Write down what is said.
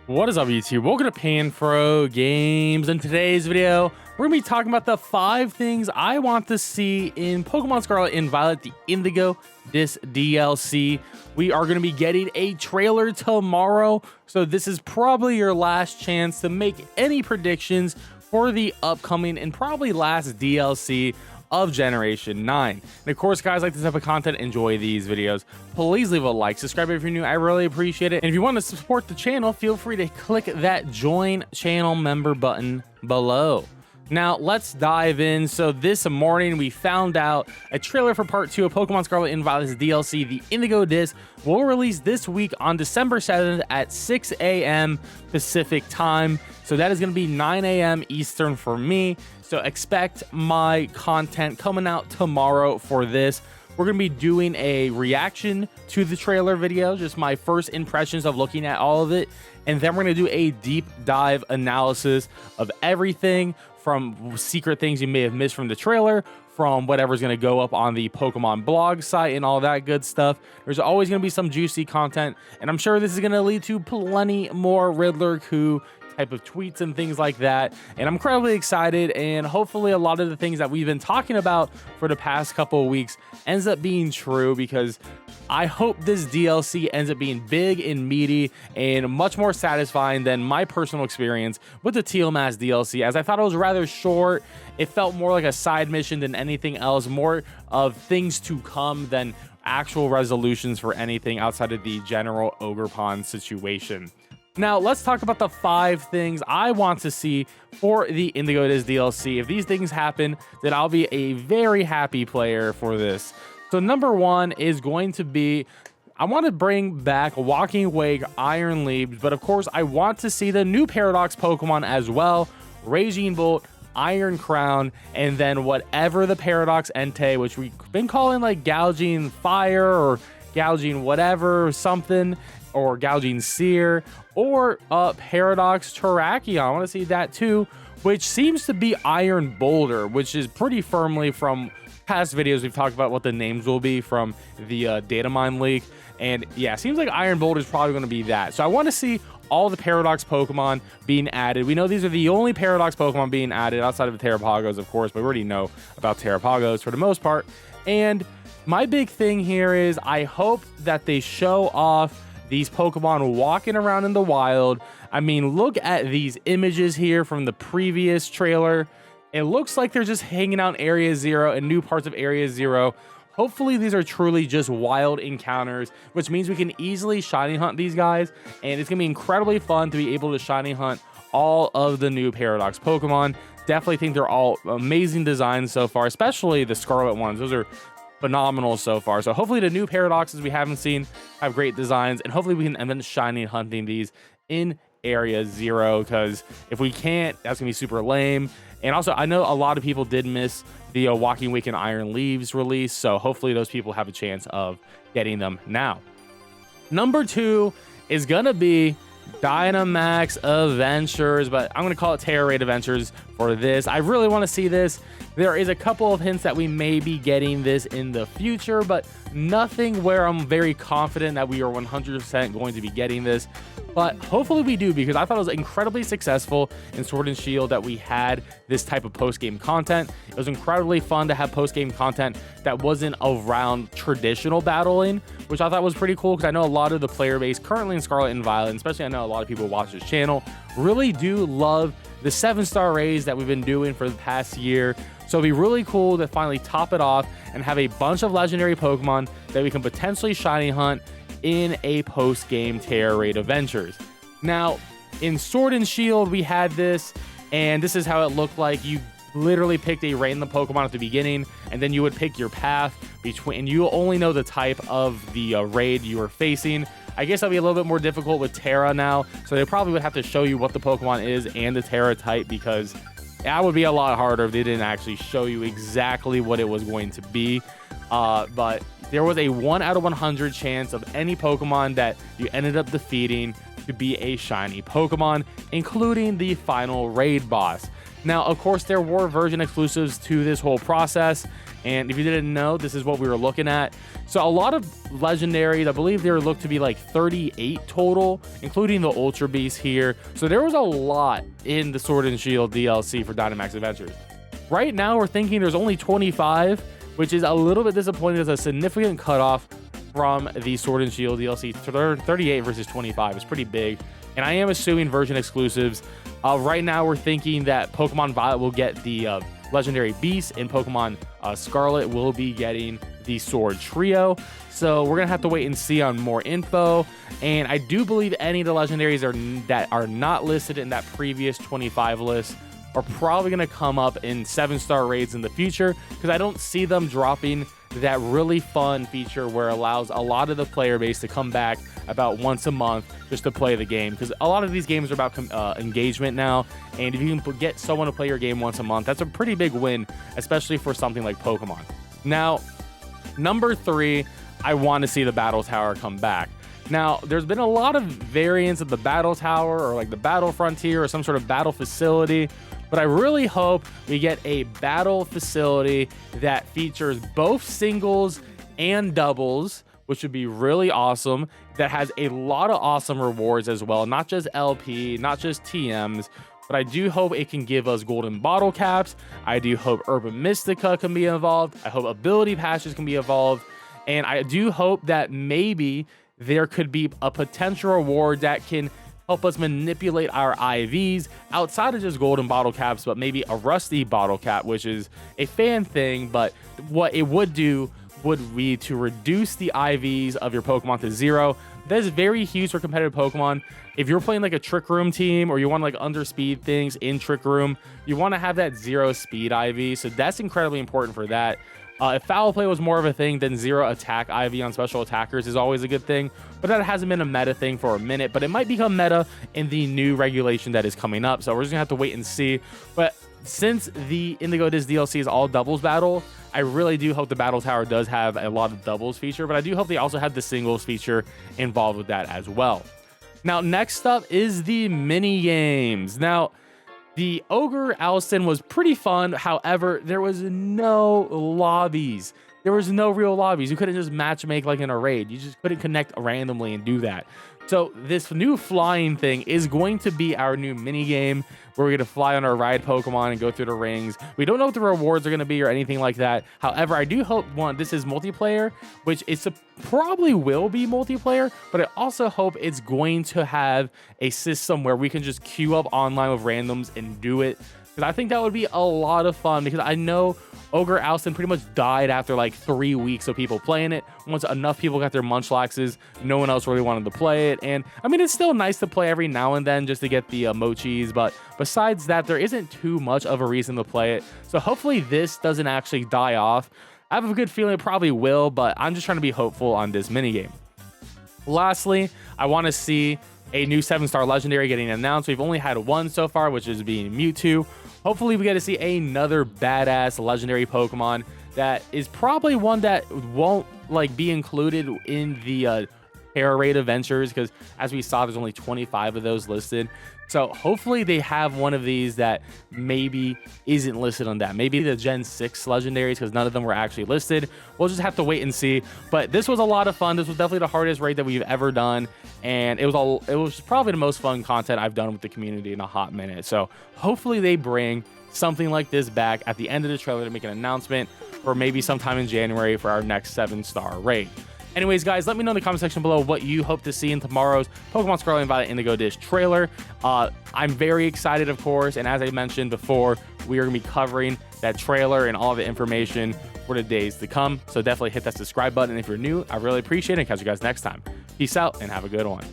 What is up, YouTube? Welcome to PanFro Games. In today's video, we're going to be talking about the 5 things I want to see in Pokemon Scarlet and Violet, the Indigo Disk DLC. We are going to be getting a trailer tomorrow, so this is probably your last chance to make any predictions for the upcoming and probably last DLC of Generation 9. And of course, guys, like this type of content, enjoy these videos. Please leave a like, subscribe if you're new, I really appreciate it. And if you want to support the channel, feel free to click that join channel member button below. Now let's dive in. So this morning we found out a trailer for part 2 of Pokemon Scarlet and Violet's DLC, the Indigo Disk, will release this week on December 7th at 6 a.m. Pacific time. So that is going to be 9 a.m. Eastern for me. So expect my content coming out tomorrow for this. We're going to be doing a reaction to the trailer video, just my first impressions of looking at all of it. And then we're going to do a deep dive analysis of everything, from secret things you may have missed from the trailer, from whatever's going to go up on the Pokemon blog site and all that good stuff. There's always going to be some juicy content, and I'm sure this is going to lead to plenty more Riddler coup type of tweets and things like that. And I'm incredibly excited, and hopefully a lot of the things that we've been talking about for the past couple of weeks ends up being true, because I hope this DLC ends up being big and meaty and much more satisfying than my personal experience with the Teal Mask DLC, as I thought it was rather short. It felt more like a side mission than anything else, more of things to come than actual resolutions for anything outside of the general Ogre Pond situation. Now, let's talk about the 5 things I want to see for the Indigo Disk DLC. If these things happen, then I'll be a very happy player for this. So number 1 is going to be, I want to bring back Walking Wake Iron Leaves, but of course I want to see the new Paradox Pokemon as well, Raging Bolt, Iron Crown, and then whatever the Paradox Entei, which we've been calling like Gouging Fire or Gouging whatever, something, or Gouging Sear, or Paradox Terrakion. I want to see that too, which seems to be Iron Boulder, which is pretty firmly, from past videos we've talked about what the names will be from the data mine leak. And yeah, seems like Iron Boulder is probably going to be that. So I want to see all the Paradox Pokemon being added. We know these are the only Paradox Pokemon being added outside of the Terrapagos, of course, but we already know about Terrapagos for the most part. And my big thing here is I hope that they show off these Pokemon walking around in the wild. I mean, look at these images here from the previous trailer. It looks like they're just hanging out in Area 0 and new parts of Area 0. Hopefully these are truly just wild encounters, which means we can easily shiny hunt these guys, and it's gonna be incredibly fun to be able to shiny hunt all of the new Paradox Pokemon. Definitely think they're all amazing designs so far, especially the Scarlet ones. Those are phenomenal so far. So hopefully the new Paradoxes we haven't seen have great designs, and hopefully we can end up shiny hunting these in Area 0, because if we can't, that's gonna be super lame. And also, I know a lot of people did miss the Walking Wake and Iron Leaves release, so hopefully those people have a chance of getting them now. Number 2 is gonna be Dynamax Adventures, but I'm gonna call it Tera Raid Adventures for this. I really want to see this. There is a couple of hints that we may be getting this in the future, but nothing where I'm very confident that we are 100% going to be getting this. But hopefully we do, because I thought it was incredibly successful in Sword and Shield that we had this type of post-game content. It was incredibly fun to have post-game content that wasn't around traditional battling, which I thought was pretty cool, because I know a lot of the player base currently in Scarlet and Violet, and especially I know a lot of people who watch this channel, really do love the 7-star raids that we've been doing for the past year. So it'd be really cool to finally top it off and have a bunch of legendary Pokemon that we can potentially shiny hunt in a post-game Tera Raid Adventures. Now, in Sword and Shield, we had this, and this is how it looked like. You literally picked a random Pokemon at the beginning, and then you would pick your path between, and you only know the type of the raid you were facing. I guess that'll be a little bit more difficult with Tera now, so they probably would have to show you what the Pokemon is and the Tera type, because that would be a lot harder if they didn't actually show you exactly what it was going to be. But there was a 1 out of 100 chance of any Pokemon that you ended up defeating to be a shiny Pokemon, including the final raid boss. Now, of course, there were version exclusives to this whole process, and if you didn't know, this is what we were looking at. So a lot of legendaries, I believe there looked to be like 38 total, including the Ultra Beast here. So there was a lot in the Sword and Shield DLC for Dynamax Adventures. Right now, we're thinking there's only 25, which is a little bit disappointing. There's a significant cutoff from the Sword and Shield DLC. 38 versus 25 is pretty big, and I am assuming version exclusives. Right now, we're thinking that Pokemon Violet will get the Legendary Beast, and Pokemon Scarlet will be getting the Sword Trio. So we're gonna have to wait and see on more info. And I do believe any of the legendaries that are not listed in that previous 25 list are probably gonna come up in 7-star raids in the future, because I don't see them dropping that really fun feature where it allows a lot of the player base to come back about once a month just to play the game, because a lot of these games are about engagement now, and if you can get someone to play your game once a month, that's a pretty big win, especially for something like Pokemon. Now, number 3, I want to see the Battle Tower come back. Now, there's been a lot of variants of the Battle Tower, or like the Battle Frontier, or some sort of battle facility, but I really hope we get a battle facility that features both singles and doubles, which would be really awesome, that has a lot of awesome rewards as well, not just LP, not just TMs, but I do hope it can give us golden bottle caps. I do hope Urban Mystica can be involved. I hope ability patches can be involved, and I do hope that maybe there could be a potential reward that can help us manipulate our IVs outside of just golden bottle caps, but maybe a rusty bottle cap, which is a fan thing, but what it would do would be to reduce the IVs of your Pokemon to 0. That is very huge for competitive Pokemon. If you're playing like a Trick Room team, or you want to like underspeed things in Trick Room, you want to have that 0 speed IV, so that's incredibly important for that. If foul play was more of a thing, then 0 attack IV on special attackers is always a good thing, but that hasn't been a meta thing for a minute, but it might become meta in the new regulation that is coming up, so we're just gonna have to wait and see. But since the Indigo Disk DLC is all doubles battle, I really do hope the Battle Tower does have a lot of doubles feature, but I do hope they also have the singles feature involved with that as well. Now, next up is the mini games. Now, the Ogre Alston was pretty fun. However, there was no lobbies. There was no real lobbies. You couldn't just match make like in a raid. You just couldn't connect randomly and do that. So this new flying thing is going to be our new mini game, where we're going to fly on our ride Pokemon and go through the rings. We don't know what the rewards are going to be or anything like that. However, I do hope, one, this is multiplayer, which it probably will be multiplayer, but I also hope it's going to have a system where we can just queue up online with randoms and do it. Because I think that would be a lot of fun, because I know Ogre Alston pretty much died after like 3 weeks of people playing it. Once enough people got their Munchlaxes, no one else really wanted to play it. And I mean, it's still nice to play every now and then just to get the mochis, but besides that, there isn't too much of a reason to play it. So hopefully this doesn't actually die off. I have a good feeling it probably will, but I'm just trying to be hopeful on this minigame. Lastly, I want to see a new 7-star legendary getting announced. We've only had one so far, which is being Mewtwo. Hopefully we get to see another badass legendary Pokemon that is probably one that won't like be included in the Tera raid adventures, because as we saw, there's only 25 of those listed. So hopefully they have one of these that maybe isn't listed on that. Maybe the Gen 6 legendaries, because none of them were actually listed. We'll just have to wait and see. But this was a lot of fun. This was definitely the hardest raid that we've ever done, and it was probably the most fun content I've done with the community in a hot minute. So hopefully they bring something like this back at the end of the trailer to make an announcement, or maybe sometime in January for our next 7-star raid. Anyways, guys, let me know in the comment section below what you hope to see in tomorrow's Pokemon Scarlet and Violet Indigo Disk trailer. I'm very excited, of course, and as I mentioned before, we are going to be covering that trailer and all the information for the days to come. So definitely hit that subscribe button if you're new. I really appreciate it, and catch you guys next time. Peace out and have a good one.